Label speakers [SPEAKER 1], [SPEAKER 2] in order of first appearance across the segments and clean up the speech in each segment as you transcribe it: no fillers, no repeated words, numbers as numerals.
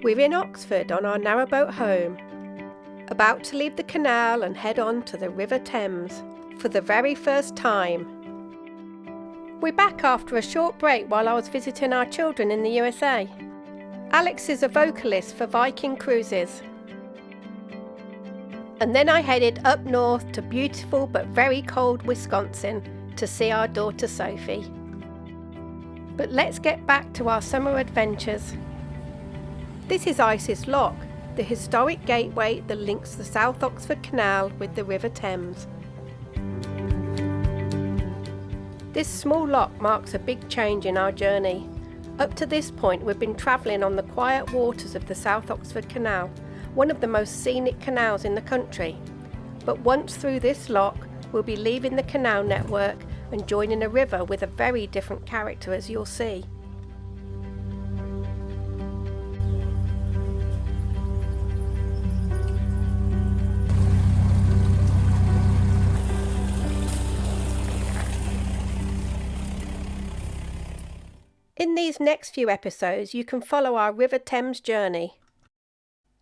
[SPEAKER 1] We're in Oxford on our narrowboat home, about to leave the canal and head on to the River Thames for the very first time. We're back after a short break while I was visiting our children in the USA. Alex is a vocalist for Viking Cruises. And then I headed up north to beautiful but very cold Wisconsin to see our daughter Sophie. But let's get back to our summer adventures. This is Isis Lock, the historic gateway that links the South Oxford Canal with the River Thames. This small lock marks a big change in our journey. Up to this point we've been travelling on the quiet waters of the South Oxford Canal, one of the most scenic canals in the country. But once through this lock, we'll be leaving the canal network and joining a river with a very different character, as you'll see. In these next few episodes, you can follow our River Thames journey,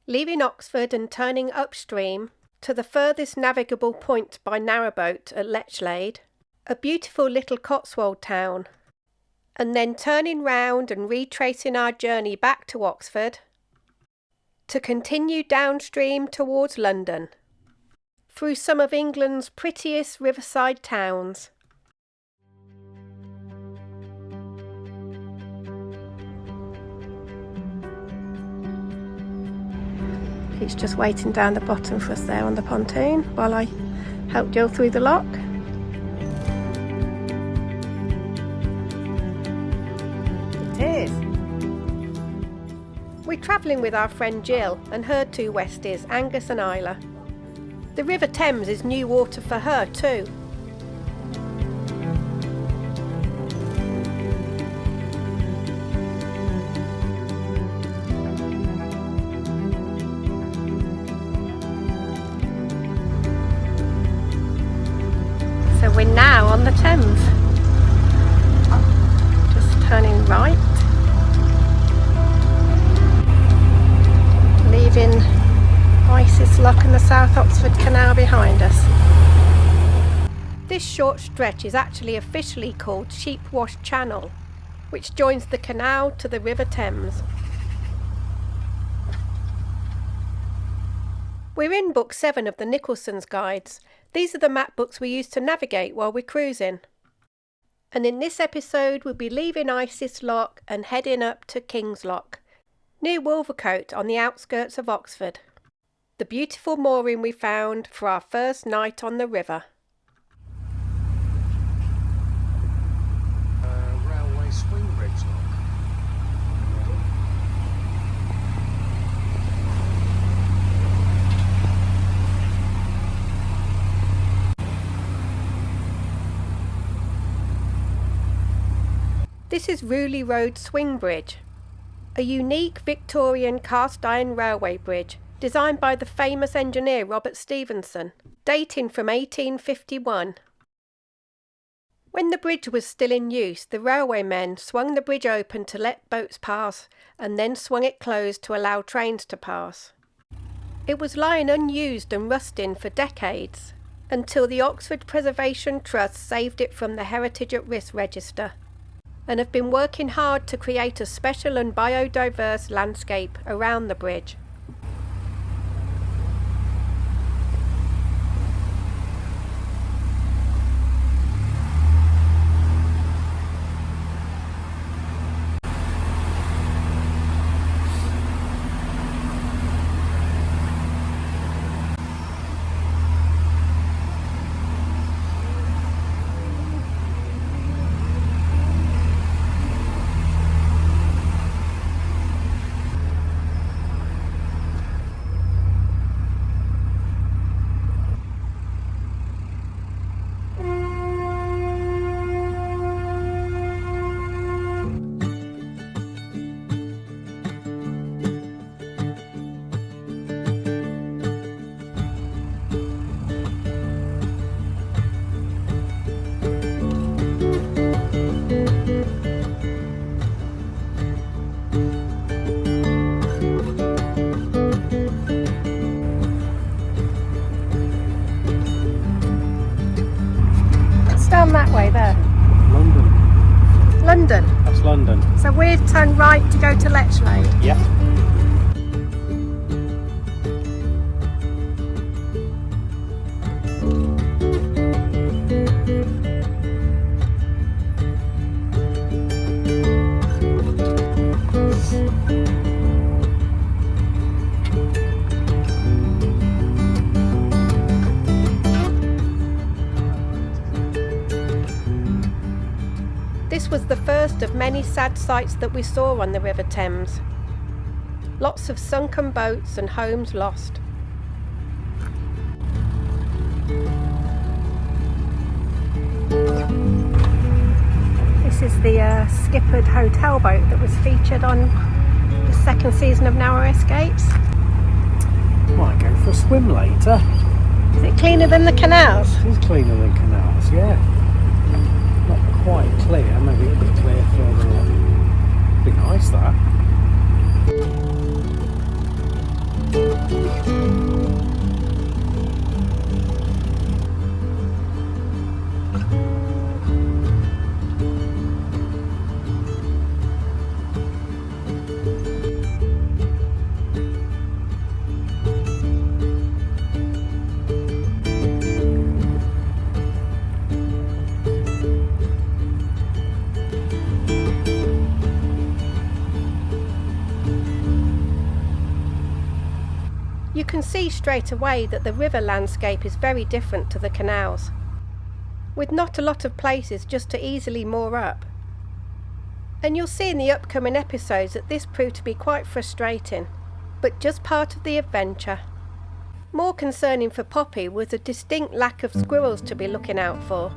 [SPEAKER 1] leaving Oxford and turning upstream to the furthest navigable point by narrowboat at Lechlade, a beautiful little Cotswold town, and then turning round and retracing our journey back to Oxford to continue downstream towards London, through some of England's prettiest riverside towns. He's just waiting down the bottom for us there on the pontoon while I help Jill through the lock. It is. We're travelling with our friend Jill and her two Westies, Angus and Isla. The River Thames is new water for her too. So we're now on the Thames, just turning right, leaving Isis Lock and the South Oxford Canal behind us. This short stretch is actually officially called Sheepwash Channel, which joins the canal to the River Thames. We're in book 7 of the Nicholson's Guides. These are the map books we use to navigate while we're cruising. And in this episode we'll be leaving Isis Lock and heading up to King's Lock, near Wolvercote on the outskirts of Oxford. The beautiful mooring we found for our first night on the river.
[SPEAKER 2] Railway swing bridge lock.
[SPEAKER 1] This is Rewley Road Swing Bridge, a unique Victorian cast iron railway bridge designed by the famous engineer Robert Stephenson, dating from 1851. When the bridge was still in use, the railwaymen swung the bridge open to let boats pass and then swung it closed to allow trains to pass. It was lying unused and rusting for decades, until the Oxford Preservation Trust saved it from the Heritage at Risk register, and have been working hard to create a special and biodiverse landscape around the bridge.
[SPEAKER 2] West London.
[SPEAKER 1] So we've turned right to go to Letchlade.
[SPEAKER 2] Yep.
[SPEAKER 1] This was the first of many sad sights that we saw on the River Thames. Lots of sunken boats and homes lost. This is the skippered hotel boat that was featured on the second season of Narrow Escapes.
[SPEAKER 2] Might go for a swim later.
[SPEAKER 1] Is it cleaner than the canals?
[SPEAKER 2] It is cleaner than canals, yeah. Not quite clear, maybe a bit clear further on. Be nice that.
[SPEAKER 1] You can see straight away that the river landscape is very different to the canals, with not a lot of places just to easily moor up. And you'll see in the upcoming episodes that this proved to be quite frustrating, but just part of the adventure. More concerning for Poppy was a distinct lack of squirrels to be looking out for.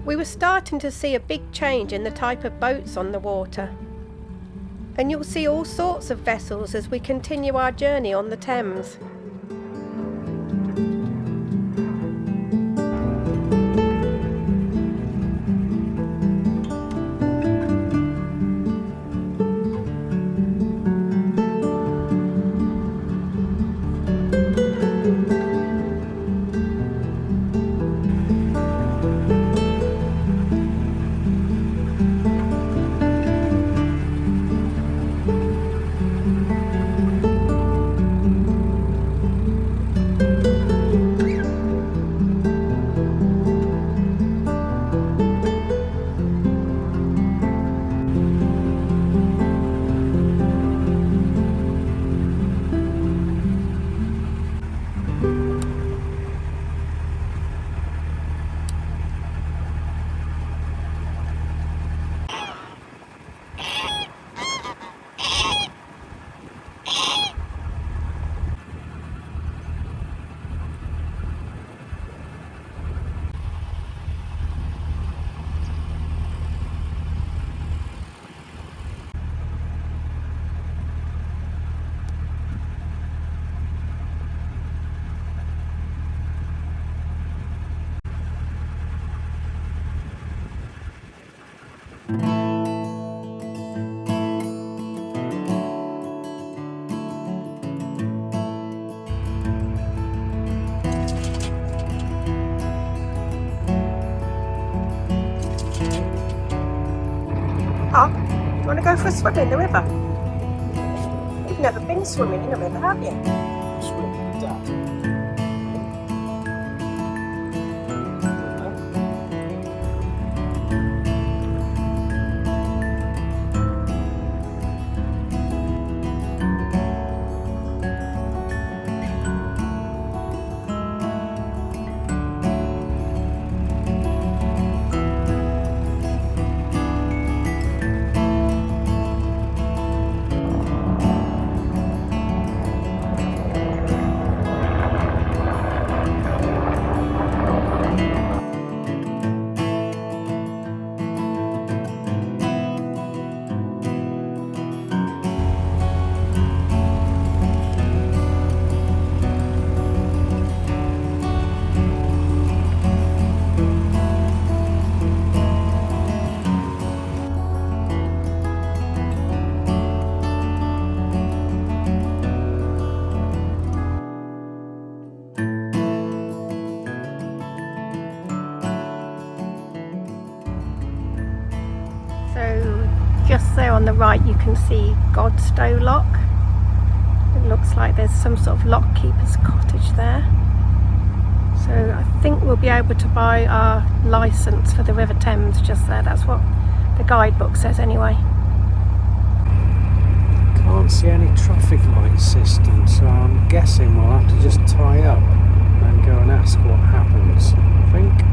[SPEAKER 1] We were starting to see a big change in the type of boats on the water. And you'll see all sorts of vessels as we continue our journey on the Thames. Oh, do you want to go for a swim in the river? You've never been swimming in a river, have you?
[SPEAKER 2] Swim with Dad.
[SPEAKER 1] So just there on the right you can see Godstow Lock. It looks like there's some sort of lock keeper's cottage there. So I think we'll be able to buy our licence for the River Thames just there. That's what the guidebook says anyway.
[SPEAKER 2] Can't see any traffic light system, so I'm guessing we'll have to just tie up and go and ask what happens, I think.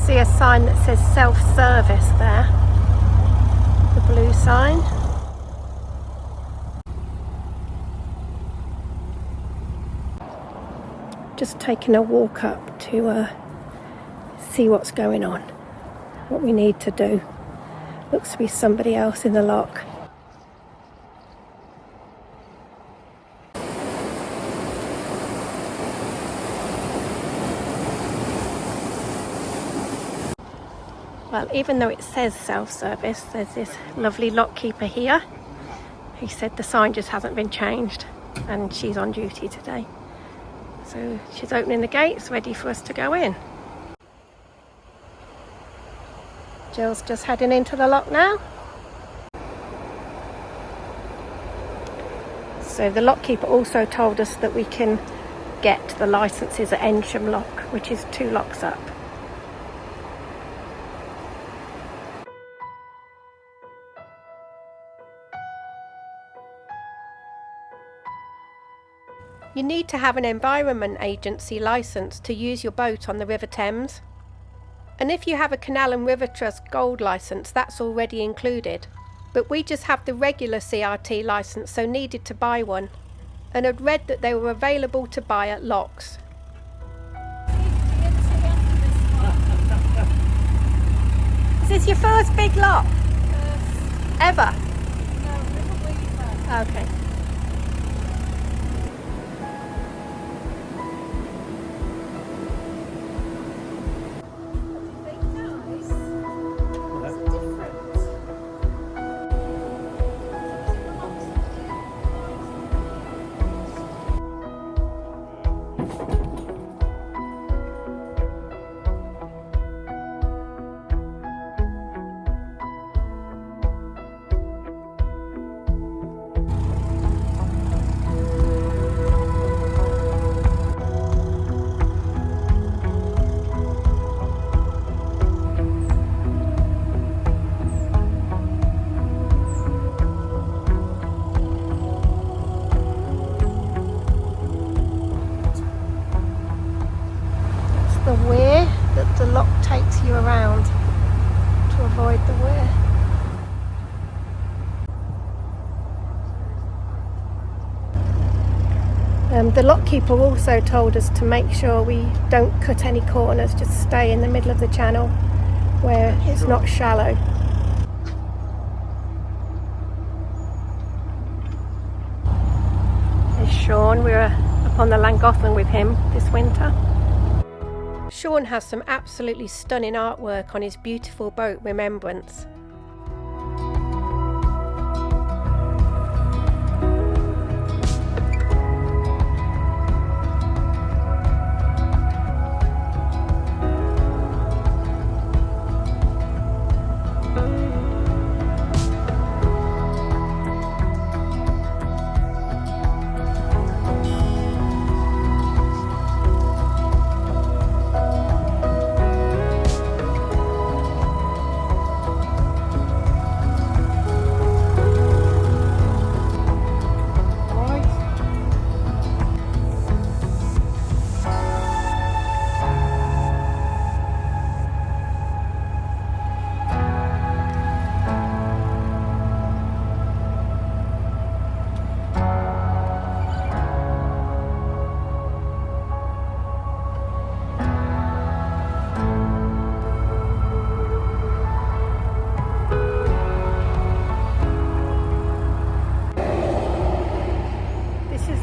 [SPEAKER 1] See a sign that says self-service there, the blue sign. Just taking a walk up to see what's going on, what we need to do. Looks to be somebody else in the lock. Well, even though it says self-service, there's this lovely lock keeper here. He said the sign just hasn't been changed and she's on duty today. So she's opening the gates, ready for us to go in. Jill's just heading into the lock now. So the lock keeper also told us that we can get the licences at Ensham Lock, which is 2 locks up. You need to have an Environment Agency licence to use your boat on the River Thames. And if you have a Canal and River Trust Gold licence, that's already included. But we just have the regular CRT licence, so needed to buy one. And I'd read that they were available to buy at locks. Is this your first big lock? Ever? No, okay. The weir that the lock takes you around to avoid the weir. The lock keeper also told us to make sure we don't cut any corners, just stay in the middle of the channel where it's not shallow. There's Sean. We're up on the Llangollen with him this winter. Sean has some absolutely stunning artwork on his beautiful boat Remembrance.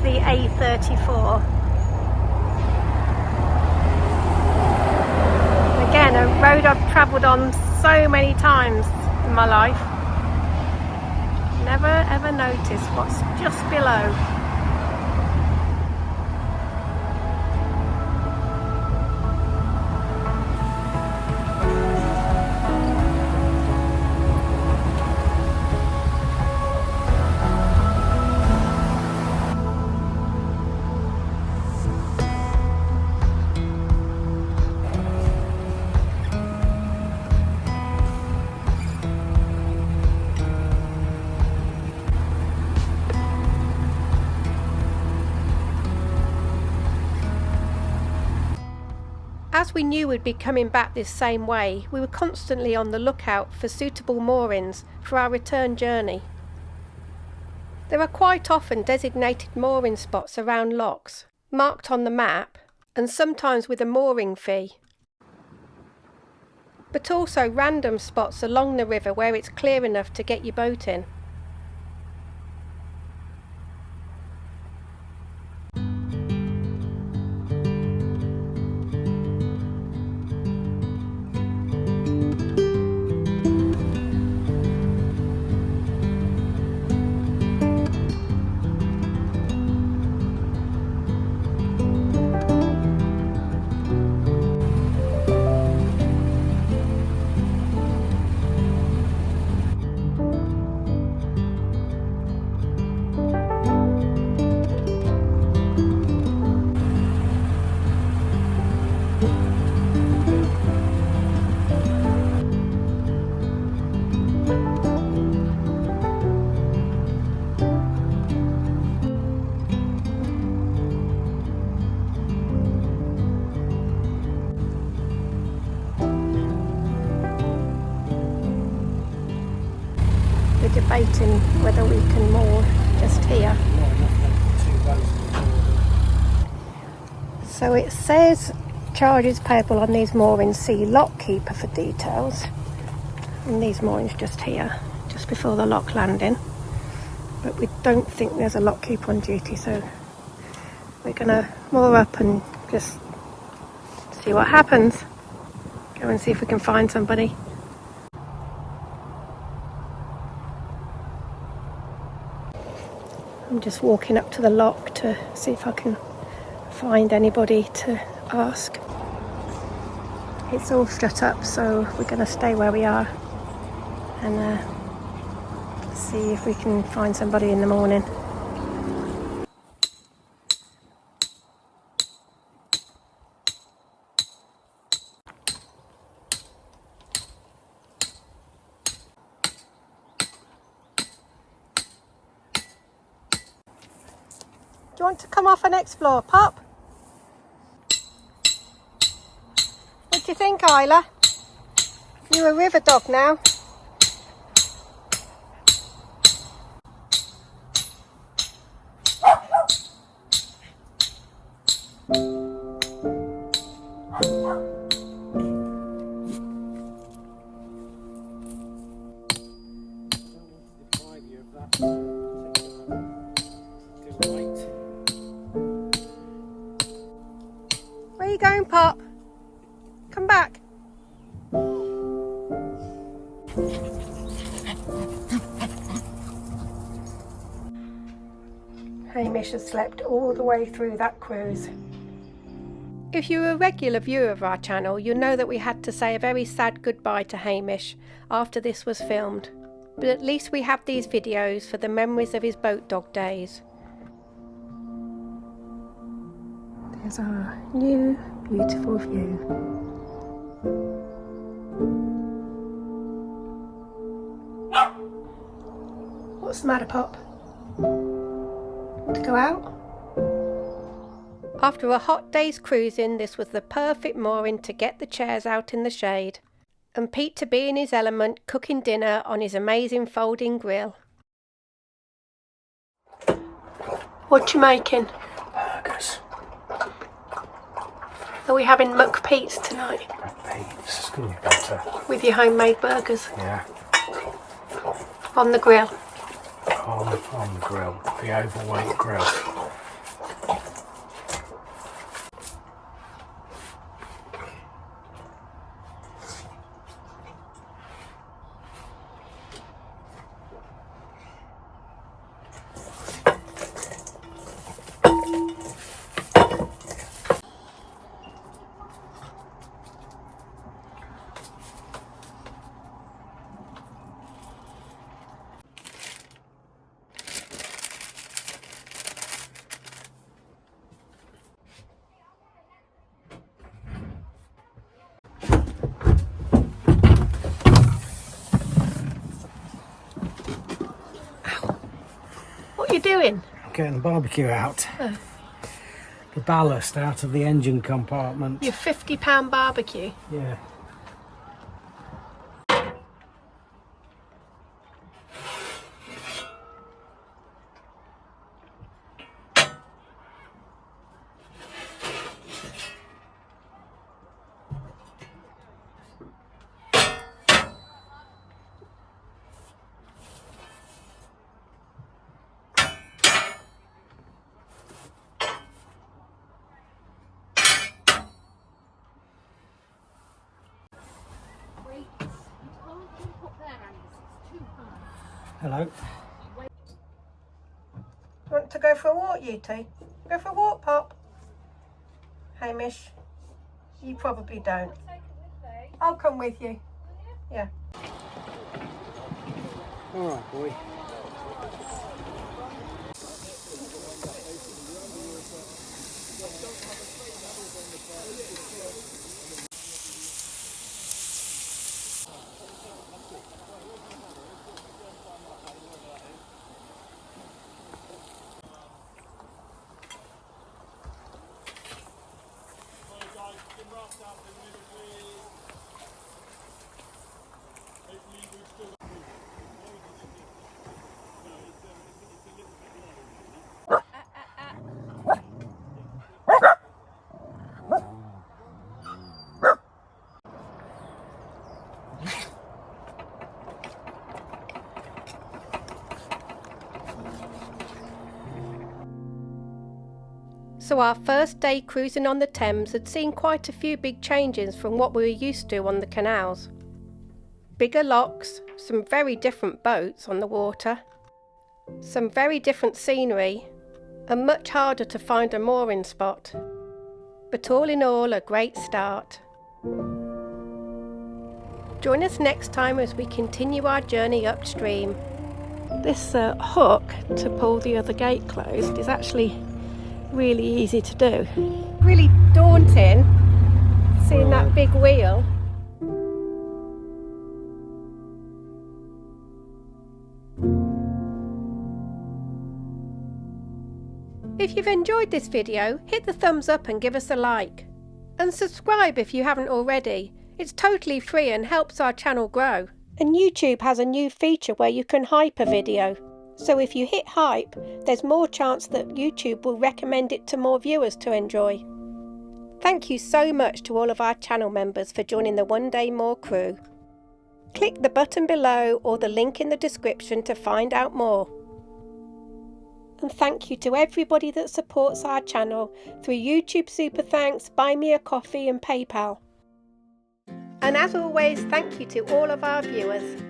[SPEAKER 1] The A34. Again, a road I've travelled on so many times in my life. Never ever noticed what's just below. As we knew we'd be coming back this same way, we were constantly on the lookout for suitable moorings for our return journey. There are quite often designated mooring spots around locks, marked on the map, and sometimes with a mooring fee. But also random spots along the river where it's clear enough to get your boat in. Debating whether we can moor just here. So it says charges payable on these moorings, see lock keeper for details. And these moorings just here, just before the lock landing. But we don't think there's a lock keeper on duty, so we're gonna moor up and just see what happens. Go and see if we can find somebody. I'm just walking up to the lock to see if I can find anybody to ask. It's all shut up, so we're going to stay where we are and see if we can find somebody in the morning. Do you want to come off and explore, Pop? What do you think, Isla? You're a river dog now. Where are you going, Pop? Come back. Hamish has slept all the way through that cruise. If you're a regular viewer of our channel, you'll know that we had to say a very sad goodbye to Hamish after this was filmed. But at least we have these videos for the memories of his boat dog days. There's our new beautiful view. What's the matter, Pop? To go out? After a hot day's cruising, this was the perfect mooring to get the chairs out in the shade, and Pete to be in his element cooking dinner on his amazing folding grill. What you making?
[SPEAKER 2] Burgers.
[SPEAKER 1] Are we having McPete's tonight?
[SPEAKER 2] McPete's, it's going to be better.
[SPEAKER 1] With your homemade burgers?
[SPEAKER 2] Yeah.
[SPEAKER 1] On the grill?
[SPEAKER 2] On the grill, the overweight grill.
[SPEAKER 1] What are you doing?
[SPEAKER 2] I'm getting the barbecue out. Oh. The ballast out of the engine compartment.
[SPEAKER 1] Your £50 barbecue?
[SPEAKER 2] Yeah. Hello.
[SPEAKER 1] Want to go for a walk, you two? Go for a walk, Pop? Hamish? You probably don't. I'll come with you. Yeah.
[SPEAKER 2] All right, boy.
[SPEAKER 1] So our first day cruising on the Thames had seen quite a few big changes from what we were used to on the canals. Bigger locks, some very different boats on the water, some very different scenery, and much harder to find a mooring spot. But all in all, a great start. Join us next time as we continue our journey upstream. This hook to pull the other gate closed is actually really easy to do. Really daunting seeing that big wheel. If you've enjoyed this video, hit the thumbs up and give us a like. And subscribe if you haven't already. It's totally free and helps our channel grow. And YouTube has a new feature where you can hype a video. So if you hit hype, there's more chance that YouTube will recommend it to more viewers to enjoy. Thank you so much to all of our channel members for joining the One Day More crew. Click the button below or the link in the description to find out more. And thank you to everybody that supports our channel through YouTube Super Thanks, Buy Me a Coffee and PayPal. And as always, thank you to all of our viewers.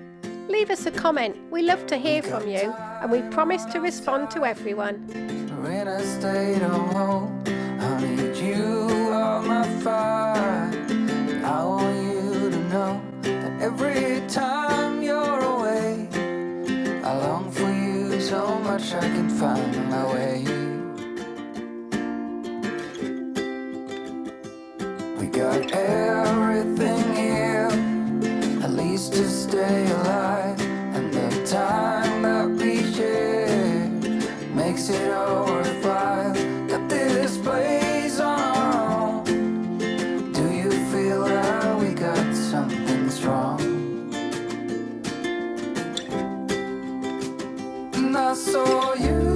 [SPEAKER 1] Leave us a comment, we love to hear from you and we promise to respond to everyone.
[SPEAKER 3] In a state of hope, I need you on my fire. I want you to know that every time you're away, I long for you so much I can find my way. We got everything here, at least to stay alive, and the time that we share makes it all worthwhile. Got this place on our own. Do you feel that we got something strong? And I saw you